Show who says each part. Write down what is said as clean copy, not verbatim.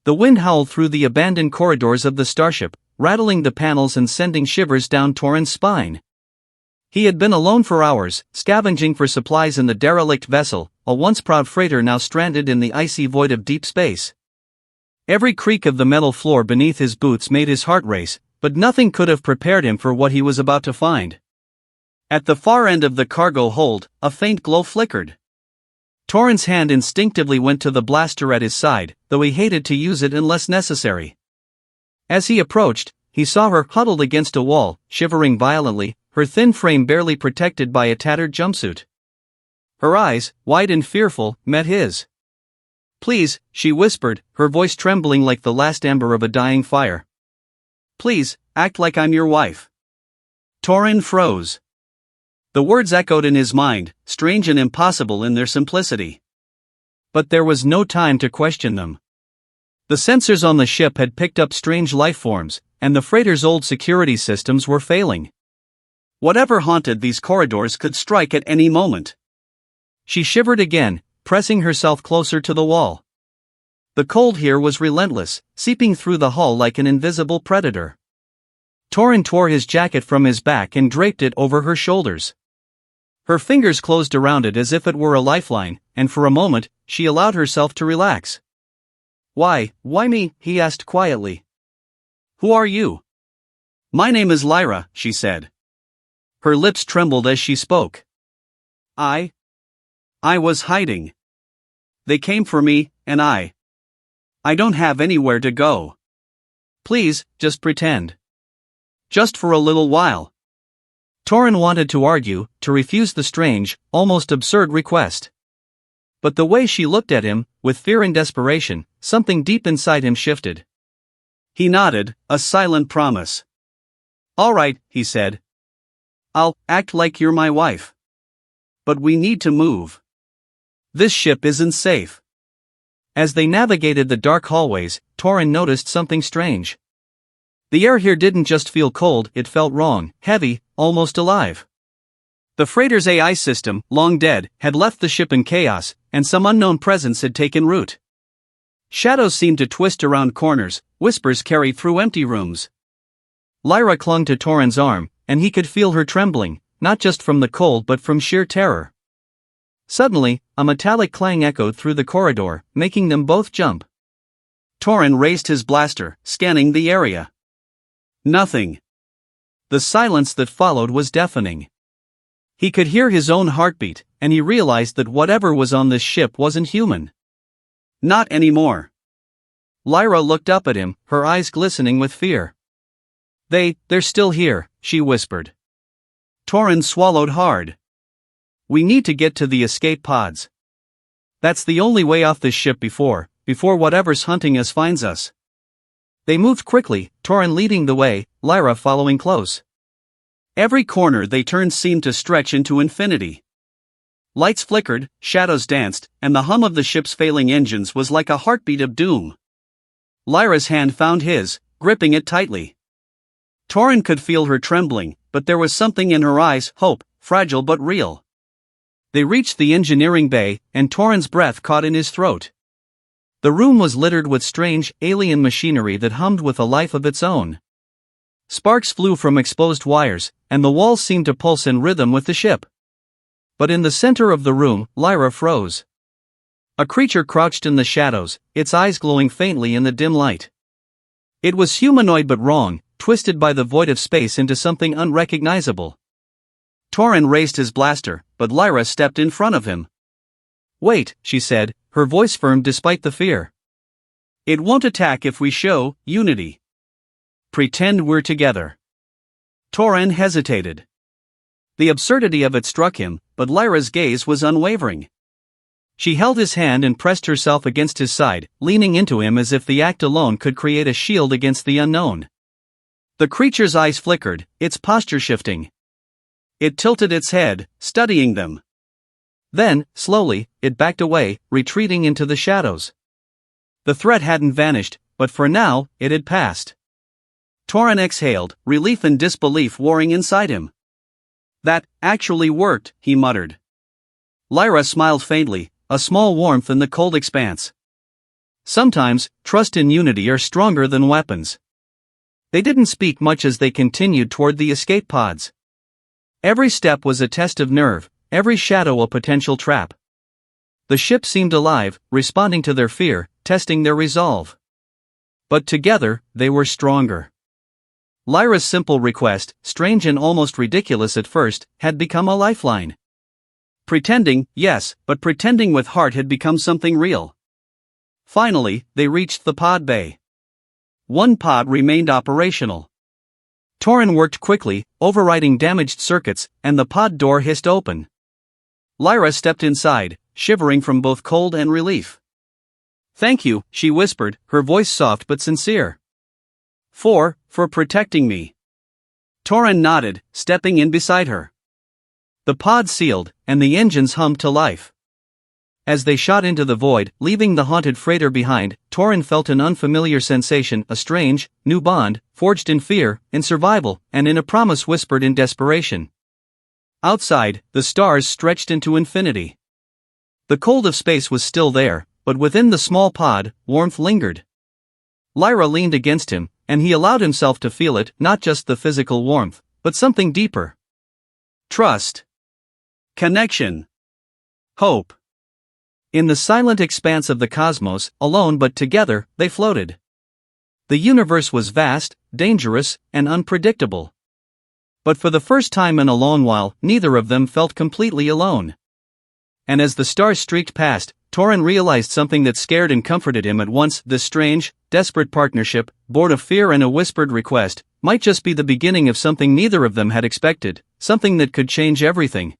Speaker 1: The wind howled through the abandoned corridors of the starship, rattling the panels and sending shivers down Torin's spine. He had been alone for hours, scavenging for supplies in the derelict vessel, a once proud freighter now stranded in the icy void of deep space. Every creak of the metal floor beneath his boots made his heart race, but nothing could have prepared him for what he was about to find. At the far end of the cargo hold, a faint glow flickered. Torin's hand instinctively went to the blaster at his side, though he hated to use it unless necessary. As he approached, he saw her huddled against a wall, shivering violently, her thin frame barely protected by a tattered jumpsuit. Her eyes, wide and fearful, met his. "Please," she whispered, her voice trembling like the last ember of a dying fire. "Please, act like I'm your wife." Torin froze. The words echoed in his mind, strange and impossible in their simplicity. But there was no time to question them. The sensors on the ship had picked up strange life forms, and the freighter's old security systems were failing. Whatever haunted these corridors could strike at any moment. She shivered again, pressing herself closer to the wall. The cold here was relentless, seeping through the hull like an invisible predator. Torin tore his jacket from his back and draped it over her shoulders. Her fingers closed around it as if it were a lifeline, and for a moment, she allowed herself to relax. Why me?" he asked quietly. "Who are you?" "My name is Lyra," she said. Her lips trembled as she spoke. I was hiding. They came for me, and I don't have anywhere to go. Please, just pretend. Just for a little while." Torin wanted to argue, to refuse the strange, almost absurd request. But the way she looked at him, with fear and desperation, something deep inside him shifted. He nodded, a silent promise. "All right," he said. "I'll act like you're my wife. But we need to move. This ship isn't safe." As they navigated the dark hallways, Torin noticed something strange. The air here didn't just feel cold, it felt wrong, heavy, almost alive. The freighter's AI system, long dead, had left the ship in chaos, and some unknown presence had taken root. Shadows seemed to twist around corners, whispers carried through empty rooms. Lyra clung to Torin's arm, and he could feel her trembling, not just from the cold but from sheer terror. Suddenly, a metallic clang echoed through the corridor, making them both jump. Torin raised his blaster, scanning the area. Nothing. The silence that followed was deafening. He could hear his own heartbeat, and he realized that whatever was on this ship wasn't human. Not anymore. Lyra looked up at him, her eyes glistening with fear. They're still here," she whispered. Torin swallowed hard. "We need to get to the escape pods. That's the only way off this ship before whatever's hunting us finds us." They moved quickly, Torin leading the way, Lyra following close. Every corner they turned seemed to stretch into infinity. Lights flickered, shadows danced, and the hum of the ship's failing engines was like a heartbeat of doom. Lyra's hand found his, gripping it tightly. Torin could feel her trembling, but there was something in her eyes, hope, fragile but real. They reached the engineering bay, and Torin's breath caught in his throat. The room was littered with strange, alien machinery that hummed with a life of its own. Sparks flew from exposed wires, and the walls seemed to pulse in rhythm with the ship. But in the center of the room, Lyra froze. A creature crouched in the shadows, its eyes glowing faintly in the dim light. It was humanoid but wrong, twisted by the void of space into something unrecognizable. Torin raised his blaster, but Lyra stepped in front of him. "Wait," she said, her voice firm despite the fear. "It won't attack if we show unity. Pretend we're together." Torin hesitated. The absurdity of it struck him, but Lyra's gaze was unwavering. She held his hand and pressed herself against his side, leaning into him as if the act alone could create a shield against the unknown. The creature's eyes flickered, its posture shifting. It tilted its head, studying them. Then, slowly, it backed away, retreating into the shadows. The threat hadn't vanished, but for now, it had passed. Torin exhaled, relief and disbelief warring inside him. "That actually worked," he muttered. Lyra smiled faintly, a small warmth in the cold expanse. Sometimes, trust and unity are stronger than weapons. They didn't speak much as they continued toward the escape pods. Every step was a test of nerve, every shadow a potential trap. The ship seemed alive, responding to their fear, testing their resolve. But together, they were stronger. Lyra's simple request, strange and almost ridiculous at first, had become a lifeline. Pretending, yes, but pretending with heart had become something real. Finally, they reached the pod bay. One pod remained operational. Torin worked quickly, overriding damaged circuits, and the pod door hissed open. Lyra stepped inside, shivering from both cold and relief. "Thank you," she whispered, her voice soft but sincere. For protecting me." Torin nodded, stepping in beside her. The pod sealed, and the engines hummed to life. As they shot into the void, leaving the haunted freighter behind, Torin felt an unfamiliar sensation, a strange, new bond, forged in fear, in survival, and in a promise whispered in desperation. Outside, the stars stretched into infinity. The cold of space was still there, but within the small pod, warmth lingered. Lyra leaned against him, and he allowed himself to feel it, not just the physical warmth, but something deeper. Trust. Connection. Hope. In the silent expanse of the cosmos, alone but together, they floated. The universe was vast, dangerous, and unpredictable. But for the first time in a long while, neither of them felt completely alone. And as the stars streaked past, Torin realized something that scared and comforted him at once. This strange, desperate partnership, born of fear and a whispered request, might just be the beginning of something neither of them had expected, something that could change everything.